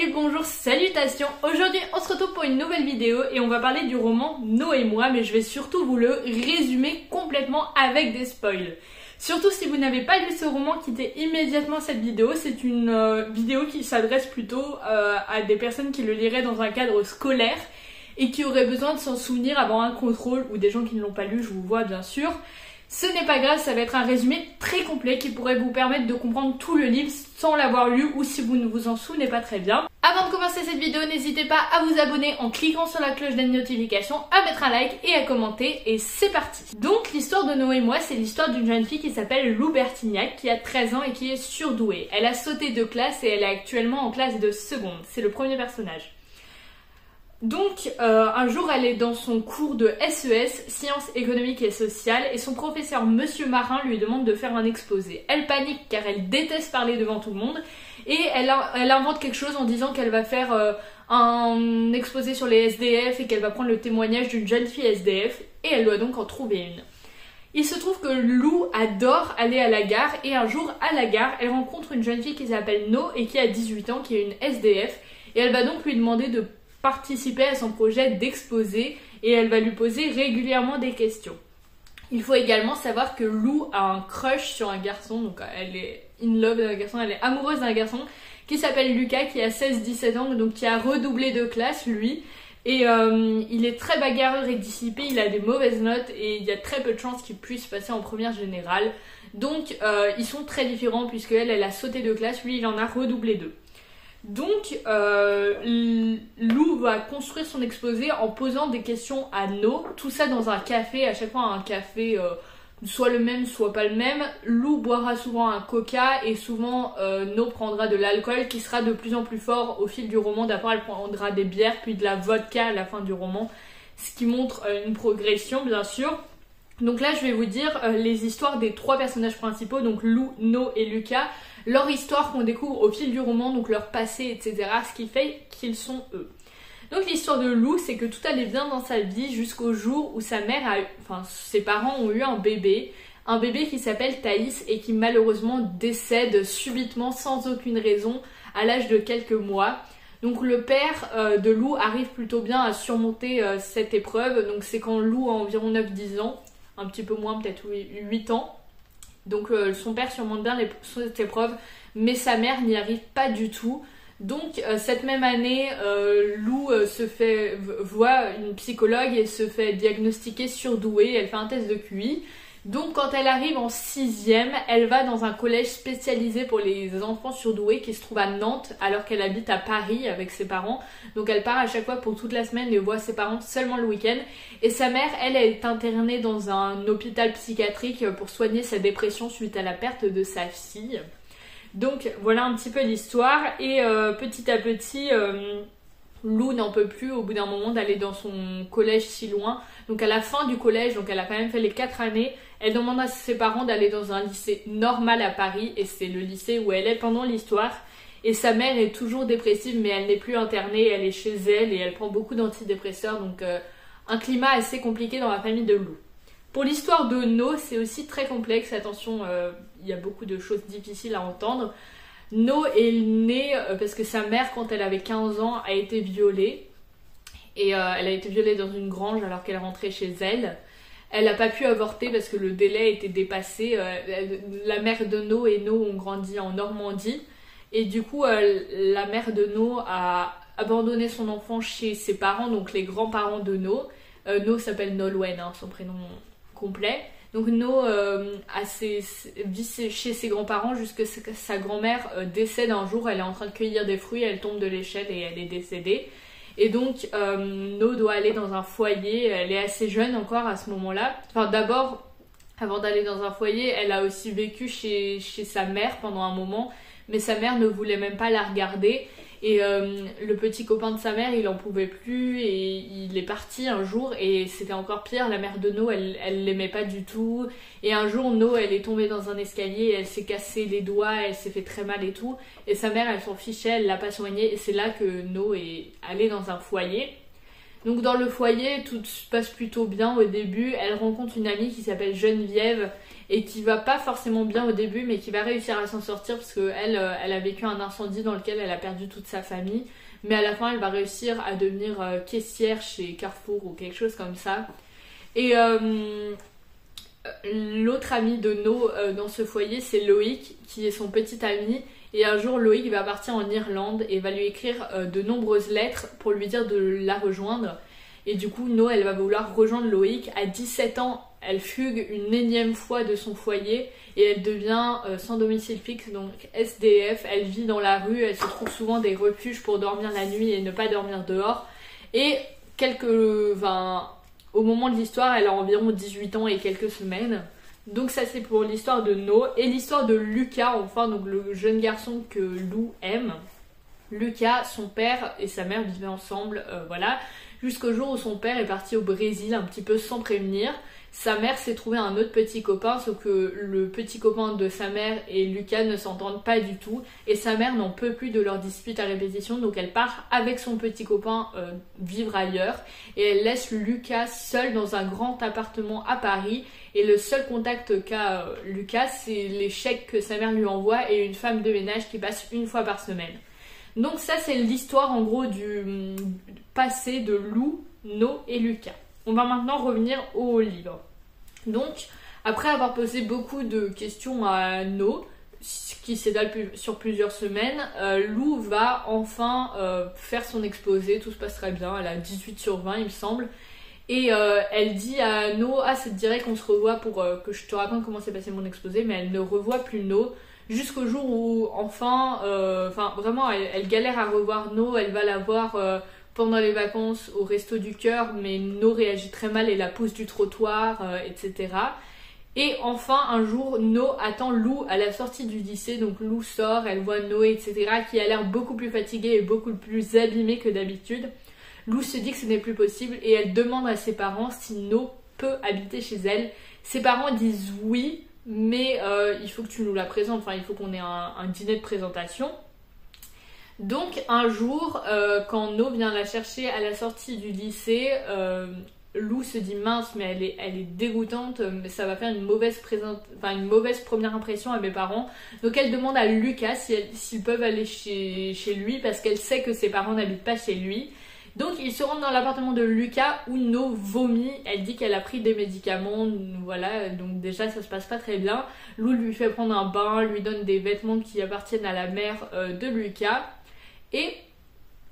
bonjour, salutations. Aujourd'hui on se retrouve pour une nouvelle vidéo et on va parler du roman No et moi, mais je vais surtout vous le résumer complètement avec des spoils. Surtout si vous n'avez pas lu ce roman, quittez immédiatement cette vidéo. C'est une vidéo qui s'adresse plutôt à des personnes qui le liraient dans un cadre scolaire et qui auraient besoin de s'en souvenir avant un contrôle, ou des gens qui ne l'ont pas lu, je vous vois bien sûr. Ce n'est pas grave, ça va être un résumé très complet qui pourrait vous permettre de comprendre tout le livre sans l'avoir lu ou si vous ne vous en souvenez pas très bien. Avant de commencer cette vidéo, n'hésitez pas à vous abonner en cliquant sur la cloche des notifications, à mettre un like et à commenter, et c'est parti. Donc l'histoire de No et moi, c'est l'histoire d'une jeune fille qui s'appelle Lou Bertignac, qui a 13 ans et qui est surdouée. Elle a sauté de classe et elle est actuellement en classe de seconde, c'est le premier personnage. Donc, un jour, elle est dans son cours de SES, Sciences économiques et sociales, et son professeur, Monsieur Marin, lui demande de faire un exposé. Elle panique car elle déteste parler devant tout le monde, et elle invente quelque chose en disant qu'elle va faire un exposé sur les SDF et qu'elle va prendre le témoignage d'une jeune fille SDF, et elle doit donc en trouver une. Il se trouve que Lou adore aller à la gare, et un jour, à la gare, elle rencontre une jeune fille qui s'appelle No et qui a 18 ans, qui est une SDF, et elle va donc lui demander de participer à son projet d'exposé et elle va lui poser régulièrement des questions. Il faut également savoir que Lou a un crush sur un garçon, donc elle est in love d'un garçon, elle est amoureuse d'un garçon qui s'appelle Lucas, qui a 16-17 ans, donc qui a redoublé de classe lui, et il est très bagarreur et dissipé, il a des mauvaises notes et il y a très peu de chances qu'il puisse passer en première générale, donc ils sont très différents puisque elle a sauté de classe, lui il en a redoublé 2. Donc, Lou va construire son exposé en posant des questions à No, tout ça dans un café, à chaque fois un café soit le même, soit pas le même. Lou boira souvent un coca et souvent No prendra de l'alcool qui sera de plus en plus fort au fil du roman. D'abord elle prendra des bières puis de la vodka à la fin du roman, ce qui montre une progression bien sûr. Donc là je vais vous dire les histoires des 3 personnages principaux, donc Lou, No et Lucas, leur histoire qu'on découvre au fil du roman, donc leur passé, etc. Ce qui fait qu'ils sont eux. Donc l'histoire de Lou, c'est que tout allait bien dans sa vie jusqu'au jour où sa mère ses parents ont eu un bébé qui s'appelle Thaïs et qui malheureusement décède subitement sans aucune raison à l'âge de quelques mois. Donc le père de Lou arrive plutôt bien à surmonter cette épreuve, donc c'est quand Lou a environ 9-10 ans, un petit peu moins, peut-être 8 ans. Donc son père surmonte bien cette épreuve, mais sa mère n'y arrive pas du tout. Donc cette même année, Lou voit une psychologue et se fait diagnostiquer surdouée, elle fait un test de QI. Donc quand elle arrive en 6e, elle va dans un collège spécialisé pour les enfants surdoués qui se trouve à Nantes alors qu'elle habite à Paris avec ses parents. Donc elle part à chaque fois pour toute la semaine et voit ses parents seulement le week-end. Et sa mère, elle est internée dans un hôpital psychiatrique pour soigner sa dépression suite à la perte de sa fille. Donc voilà un petit peu l'histoire et petit à petit... Lou n'en peut plus au bout d'un moment d'aller dans son collège si loin. Donc à la fin du collège, donc elle a quand même fait les 4 années, elle demande à ses parents d'aller dans un lycée normal à Paris et c'est le lycée où elle est pendant l'histoire. Et sa mère est toujours dépressive mais elle n'est plus internée, elle est chez elle et elle prend beaucoup d'antidépresseurs, donc un climat assez compliqué dans la famille de Lou. Pour l'histoire de No, c'est aussi très complexe, attention, il y a beaucoup de choses difficiles à entendre. No est née parce que sa mère, quand elle avait 15 ans, a été violée. Et elle a été violée dans une grange alors qu'elle rentrait chez elle. Elle n'a pas pu avorter parce que le délai était dépassé. La mère de No et No ont grandi en Normandie. Et du coup, la mère de No a abandonné son enfant chez ses parents, donc les grands-parents de No. No s'appelle Nolwenn, son prénom complet. Donc No vit chez ses grands-parents jusqu'à ce que sa grand-mère décède un jour. Elle est en train de cueillir des fruits, elle tombe de l'échelle et elle est décédée. Et donc No doit aller dans un foyer, elle est assez jeune encore à ce moment-là. Enfin d'abord, avant d'aller dans un foyer, elle a aussi vécu chez sa mère pendant un moment, mais sa mère ne voulait même pas la regarder. Et le petit copain de sa mère, il en pouvait plus et il est parti un jour et c'était encore pire. La mère de No, elle l'aimait pas du tout. Et un jour, No, elle est tombée dans un escalier, elle s'est cassé les doigts, elle s'est fait très mal et tout. Et sa mère, elle s'en fichait, elle l'a pas soignée. Et c'est là que No est allée dans un foyer. Donc dans le foyer, tout se passe plutôt bien au début. Elle rencontre une amie qui s'appelle Geneviève et qui va pas forcément bien au début mais qui va réussir à s'en sortir parce qu'elle elle a vécu un incendie dans lequel elle a perdu toute sa famille, mais à la fin elle va réussir à devenir caissière chez Carrefour ou quelque chose comme ça. Et l'autre ami de No dans ce foyer, c'est Loïc, qui est son petit ami. Et un jour, Loïc va partir en Irlande et va lui écrire de nombreuses lettres pour lui dire de la rejoindre. Et du coup, No, elle va vouloir rejoindre Loïc. À 17 ans, elle fugue une énième fois de son foyer et elle devient sans domicile fixe, donc SDF. Elle vit dans la rue, elle se trouve souvent des refuges pour dormir la nuit et ne pas dormir dehors. Et au moment de l'histoire, elle a environ 18 ans et quelques semaines. Donc ça c'est pour l'histoire de No. Et l'histoire de Lucas, enfin, donc le jeune garçon que Lou aime. Lucas, son père et sa mère vivaient ensemble, voilà, jusqu'au jour où son père est parti au Brésil un petit peu sans prévenir. Sa mère s'est trouvé un autre petit copain, sauf que le petit copain de sa mère et Lucas ne s'entendent pas du tout. Et sa mère n'en peut plus de leur dispute à répétition, donc elle part avec son petit copain vivre ailleurs. Et elle laisse Lucas seul dans un grand appartement à Paris. Et le seul contact qu'a Lucas, c'est les chèques que sa mère lui envoie et une femme de ménage qui passe une fois par semaine. Donc ça c'est l'histoire en gros du passé de Lou, No et Lucas. On va maintenant revenir au livre. Donc, après avoir posé beaucoup de questions à No, qui s'étale sur plusieurs semaines, Lou va enfin faire son exposé, tout se passe très bien, elle a 18 sur 20 il me semble. Et elle dit à No, ah ça te dirait qu'on se revoit pour que je te raconte comment s'est passé mon exposé, mais elle ne revoit plus No. Jusqu'au jour où enfin vraiment elle galère à revoir No, elle va la voir pendant les vacances au Resto du Cœur, mais No réagit très mal et la pousse du trottoir, etc. Et enfin un jour No attend Lou à la sortie du lycée, donc Lou sort, elle voit No, etc. qui a l'air beaucoup plus fatiguée et beaucoup plus abîmée que d'habitude. Lou se dit que ce n'est plus possible et elle demande à ses parents si No peut habiter chez elle. Ses parents disent oui, mais il faut que tu nous la présentes, enfin il faut qu'on ait un dîner de présentation. Donc un jour, quand No vient la chercher à la sortie du lycée, Lou se dit mince, mais elle est dégoûtante, mais ça va faire une mauvaise première impression à mes parents. Donc elle demande à Lucas s'ils peuvent aller chez lui parce qu'elle sait que ses parents n'habitent pas chez lui. Donc ils se rendent dans l'appartement de Lucas où No vomit, elle dit qu'elle a pris des médicaments, voilà, donc déjà ça se passe pas très bien. Lou lui fait prendre un bain, lui donne des vêtements qui appartiennent à la mère de Lucas. Et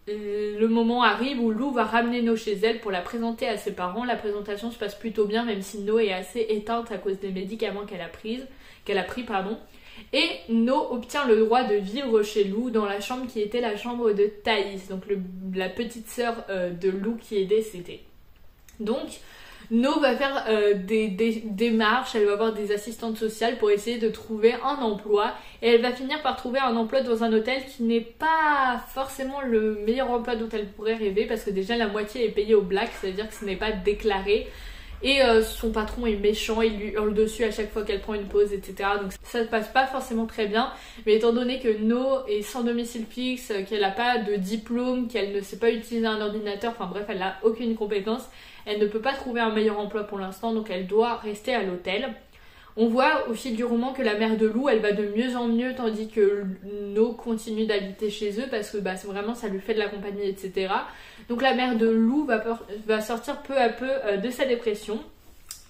le moment arrive où Lou va ramener No chez elle pour la présenter à ses parents. La présentation se passe plutôt bien, même si No est assez éteinte à cause des médicaments qu'elle a pris. Et No obtient le droit de vivre chez Lou dans la chambre qui était la chambre de Thaïs, donc la petite sœur de Lou qui est décédée. Donc No va faire des démarches, elle va avoir des assistantes sociales pour essayer de trouver un emploi et elle va finir par trouver un emploi dans un hôtel qui n'est pas forcément le meilleur emploi dont elle pourrait rêver parce que déjà la moitié est payée au black, c'est-à-dire que ce n'est pas déclaré. Et son patron est méchant, il lui hurle dessus à chaque fois qu'elle prend une pause, etc. Donc ça ne passe pas forcément très bien. Mais étant donné que No est sans domicile fixe, qu'elle n'a pas de diplôme, qu'elle ne sait pas utiliser un ordinateur, enfin bref, elle n'a aucune compétence, elle ne peut pas trouver un meilleur emploi pour l'instant, donc elle doit rester à l'hôtel. On voit au fil du roman que la mère de Lou, elle va de mieux en mieux, tandis que No continue d'habiter chez eux parce que vraiment ça lui fait de la compagnie, etc. Donc la mère de Lou va sortir peu à peu de sa dépression.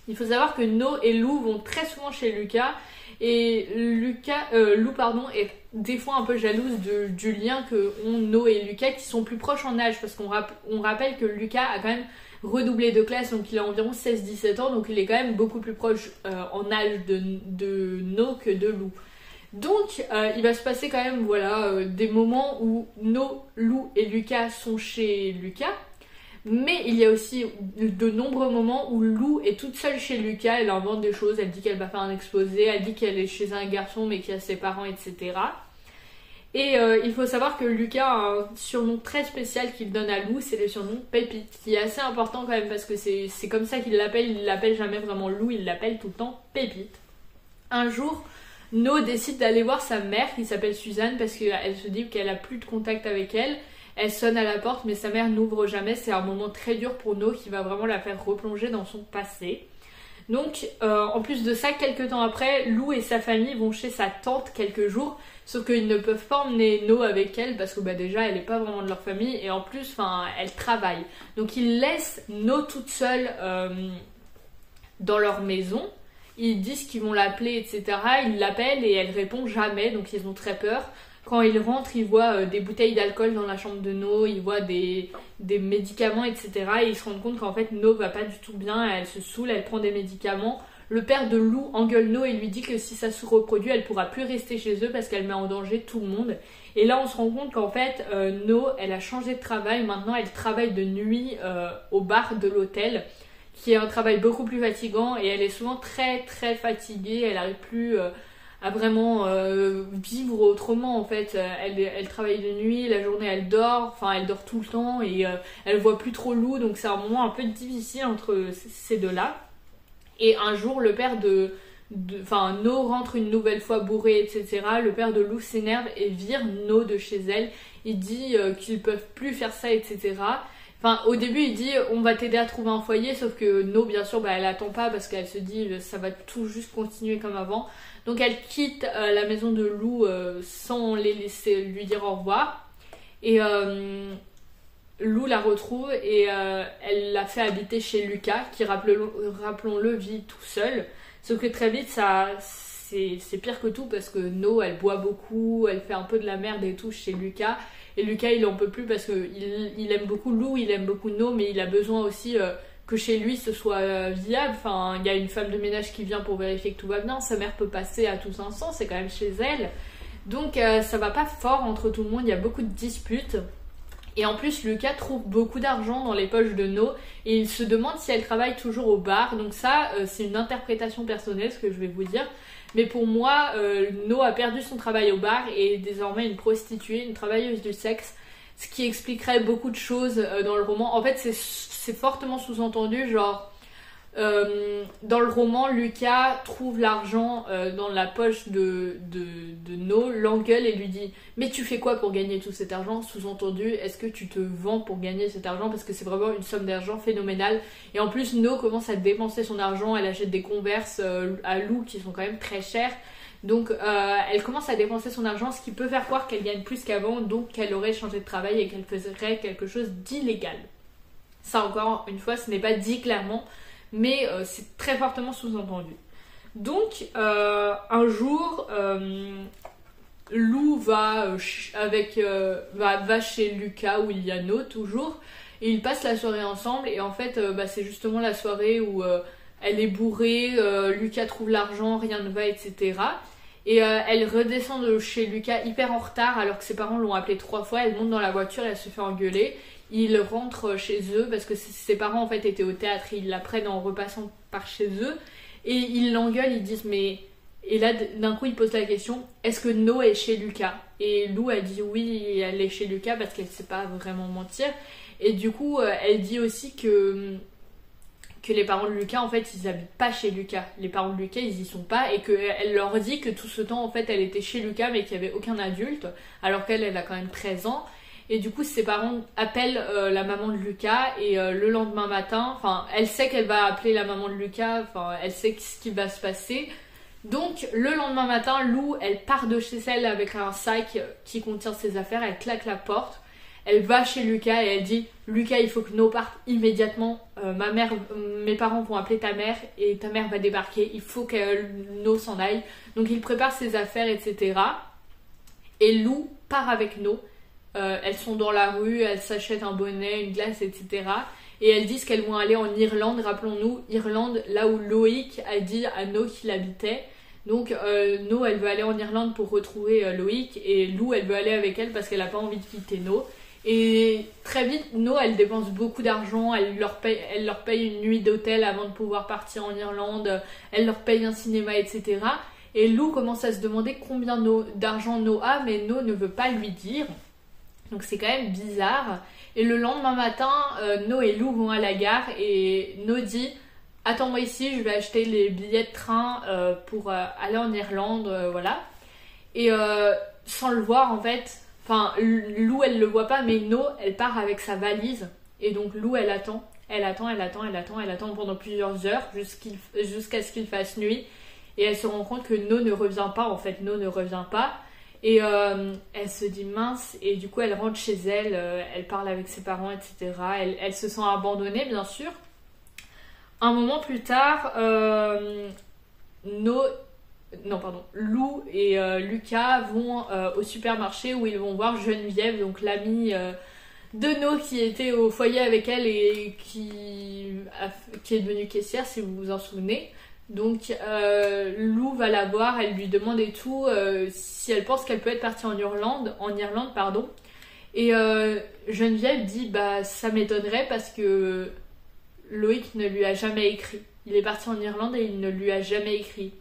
Il faut savoir que No et Lou vont très souvent chez Lucas et Lou est des fois un peu jalouse du lien que ont No et Lucas qui sont plus proches en âge parce qu'on rappelle que Lucas a quand même redoublé de classe, donc il a environ 16-17 ans, donc il est quand même beaucoup plus proche en âge de No que de Lou. Donc il va se passer quand même des moments où No, Lou et Lucas sont chez Lucas, mais il y a aussi de nombreux moments où Lou est toute seule chez Lucas, elle invente des choses, elle dit qu'elle va faire un exposé, elle dit qu'elle est chez un garçon mais qu'il y a ses parents, etc. Et il faut savoir que Lucas a un surnom très spécial qu'il donne à Lou, c'est le surnom Pépite, qui est assez important quand même parce que c'est comme ça qu'il l'appelle, il l'appelle jamais vraiment Lou, il l'appelle tout le temps Pépite. Un jour, No décide d'aller voir sa mère qui s'appelle Suzanne parce qu'elle se dit qu'elle a plus de contact avec elle. Elle sonne à la porte mais sa mère n'ouvre jamais, c'est un moment très dur pour No qui va vraiment la faire replonger dans son passé. Donc en plus de ça, quelques temps après, Lou et sa famille vont chez sa tante quelques jours, sauf qu'ils ne peuvent pas emmener No avec elle parce que déjà elle n'est pas vraiment de leur famille et en plus elle travaille. Donc ils laissent No toute seule dans leur maison. Ils disent qu'ils vont l'appeler, etc. Ils l'appellent et elle répond jamais, donc ils ont très peur. Quand ils rentrent, ils voient des bouteilles d'alcool dans la chambre de No, ils voient des médicaments, etc. Et ils se rendent compte qu'en fait No va pas du tout bien, elle se saoule, elle prend des médicaments. Le père de Lou engueule No et lui dit que si ça se reproduit, elle pourra plus rester chez eux parce qu'elle met en danger tout le monde. Et là on se rend compte qu'en fait No, elle a changé de travail, maintenant elle travaille de nuit au bar de l'hôtel, qui est un travail beaucoup plus fatigant et elle est souvent très très fatiguée, elle n'arrive plus à vraiment vivre autrement en fait. Elle travaille de nuit, la journée elle dort tout le temps et elle voit plus trop Lou, donc c'est un moment un peu difficile entre ces deux-là. Et un jour le père No rentre une nouvelle fois bourré, etc. Le père de Lou s'énerve et vire No de chez elle. Il dit qu'ils peuvent plus faire ça, etc. Au début il dit on va t'aider à trouver un foyer, sauf que No bien sûr elle attend pas parce qu'elle se dit ça va tout juste continuer comme avant. Donc elle quitte la maison de Lou sans les laisser lui dire au revoir. Et Lou la retrouve et elle la fait habiter chez Lucas, qui rappelons-le vit tout seul. Sauf que très vite c'est pire que tout parce que No elle boit beaucoup, elle fait un peu de la merde et tout chez Lucas. Et Lucas il en peut plus parce qu'il aime beaucoup Lou, il aime beaucoup No, mais il a besoin aussi que chez lui ce soit viable. Il y a une femme de ménage qui vient pour vérifier que tout va bien, sa mère peut passer à tous instants, c'est quand même chez elle. Donc ça va pas fort entre tout le monde, il y a beaucoup de disputes. Et en plus Lucas trouve beaucoup d'argent dans les poches de No et il se demande si elle travaille toujours au bar. Donc ça c'est une interprétation personnelle ce que je vais vous dire. Mais pour moi, No a perdu son travail au bar et est désormais une prostituée, une travailleuse du sexe, ce qui expliquerait beaucoup de choses dans le roman. En fait, c'est fortement sous-entendu, genre dans le roman, Lucas trouve l'argent dans la poche de No, l'engueule et lui dit « Mais tu fais quoi pour gagner tout cet argent ?» Sous-entendu, est-ce que tu te vends pour gagner cet argent? Parce que c'est vraiment une somme d'argent phénoménale. Et en plus, No commence à dépenser son argent, elle achète des Converse à Lou qui sont quand même très chers. Donc elle commence à dépenser son argent, ce qui peut faire croire qu'elle gagne plus qu'avant, donc qu'elle aurait changé de travail et qu'elle ferait quelque chose d'illégal. Ça encore une fois, ce n'est pas dit clairement, mais c'est très fortement sous-entendu. Donc un jour Lou va chez Lucas où il y a No toujours et ils passent la soirée ensemble et en fait c'est justement la soirée où elle est bourrée, Lucas trouve l'argent, rien ne va, etc. Et elle redescend de chez Lucas hyper en retard alors que ses parents l'ont appelée 3 fois. Elle monte dans la voiture et elle se fait engueuler. Ils rentrent chez eux parce que ses parents en fait étaient au théâtre et ils la prennent en repassant par chez eux. Et ils l'engueulent, ils disent mais... Et là d'un coup ils posent la question, est-ce que No est chez Lucas? Et Lou elle dit oui, elle est chez Lucas parce qu'elle sait pas vraiment mentir. Et du coup elle dit aussi que les parents de Lucas en fait ils habitent pas chez Lucas, les parents de Lucas ils y sont pas, et qu'elle leur dit que tout ce temps en fait elle était chez Lucas mais qu'il y avait aucun adulte alors qu'elle a quand même 13 ans. Et du coup ses parents appellent la maman de Lucas et le lendemain matin, elle sait qu'elle va appeler la maman de Lucas, elle sait ce qui va se passer. Donc le lendemain matin Lou elle part de chez elle avec un sac qui contient ses affaires, elle claque la porte. Elle va chez Lucas et elle dit « Lucas, il faut que No parte immédiatement. Mes parents vont appeler ta mère et ta mère va débarquer. Il faut que No s'en aille. » Donc il prépare ses affaires, etc. Et Lou part avec No. Elles sont dans la rue, elles s'achètent un bonnet, une glace, etc. Et elles disent qu'elles vont aller en Irlande. Rappelons-nous, Irlande, là où Loïc a dit à No qu'il habitait. Donc No, elle veut aller en Irlande pour retrouver Loïc. Et Lou, elle veut aller avec elle parce qu'elle n'a pas envie de quitter No. Et très vite, No, elle dépense beaucoup d'argent, elle leur paye une nuit d'hôtel avant de pouvoir partir en Irlande, elle leur paye un cinéma, etc. Et Lou commence à se demander combien d'argent No a, mais No ne veut pas lui dire. Donc c'est quand même bizarre. Et le lendemain matin, No et Lou vont à la gare et No dit « Attends-moi ici, je vais acheter les billets de train pour aller en Irlande, voilà. » Et sans le voir en fait... Lou elle le voit pas mais No elle part avec sa valise et donc Lou elle attend Elle attend pendant plusieurs heures jusqu'à ce qu'il fasse nuit. Et elle se rend compte que No ne revient pas, en fait. No ne revient pas. Et elle se dit mince, et du coup elle rentre chez elle, elle parle avec ses parents, etc. Elle se sent abandonnée, bien sûr. Un moment plus tard, Lou et Lucas vont au supermarché où ils vont voir Geneviève, donc l'amie de No qui était au foyer avec elle et qui est devenue caissière, si vous vous en souvenez. Donc Lou va la voir, elle lui demande et tout si elle pense qu'elle peut être partie en Irlande, pardon. Et Geneviève dit bah ça m'étonnerait parce que Loïc ne lui a jamais écrit. Il est parti en Irlande et il ne lui a jamais écrit.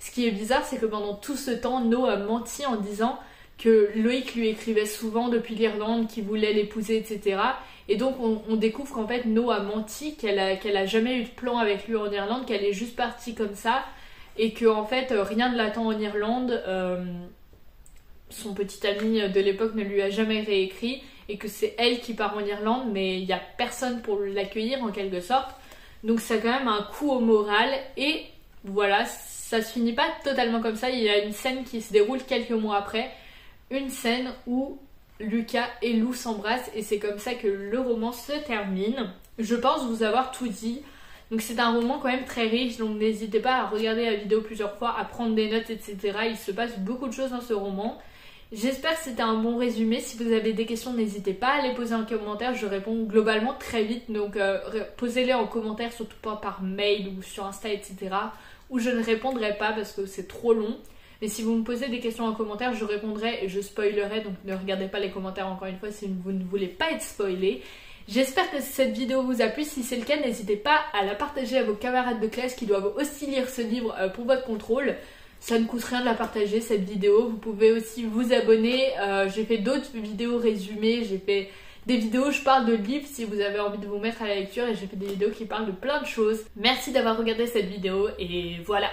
Ce qui est bizarre, c'est que pendant tout ce temps, No a menti en disant que Loïc lui écrivait souvent depuis l'Irlande, qu'il voulait l'épouser, etc. Et donc on découvre qu'en fait No a menti, qu'elle a jamais eu de plan avec lui en Irlande, qu'elle est juste partie comme ça, et que en fait rien ne l'attend en Irlande. Son petit ami de l'époque ne lui a jamais réécrit, et que c'est elle qui part en Irlande, mais il n'y a personne pour l'accueillir en quelque sorte. Donc c'est quand même un coup au moral, et voilà, ça se finit pas totalement comme ça. Il y a une scène qui se déroule quelques mois après, une scène où Lucas et Lou s'embrassent, et c'est comme ça que le roman se termine. Je pense vous avoir tout dit. Donc c'est un roman quand même très riche, donc n'hésitez pas à regarder la vidéo plusieurs fois, à prendre des notes, etc. Il se passe beaucoup de choses dans ce roman. J'espère que c'était un bon résumé. Si vous avez des questions, n'hésitez pas à les poser en commentaire. Je réponds globalement très vite, donc posez-les en commentaire, surtout pas par mail ou sur Insta, etc. Ou je ne répondrai pas parce que c'est trop long. Mais si vous me posez des questions en commentaire, je répondrai et je spoilerai. Donc ne regardez pas les commentaires encore une fois si vous ne voulez pas être spoilé. J'espère que cette vidéo vous a plu. Si c'est le cas, n'hésitez pas à la partager à vos camarades de classe qui doivent aussi lire ce livre pour votre contrôle. Ça ne coûte rien de la partager, cette vidéo. Vous pouvez aussi vous abonner. J'ai fait d'autres vidéos résumées. J'ai fait des vidéos où je parle de livres si vous avez envie de vous mettre à la lecture. Et j'ai fait des vidéos qui parlent de plein de choses. Merci d'avoir regardé cette vidéo et voilà.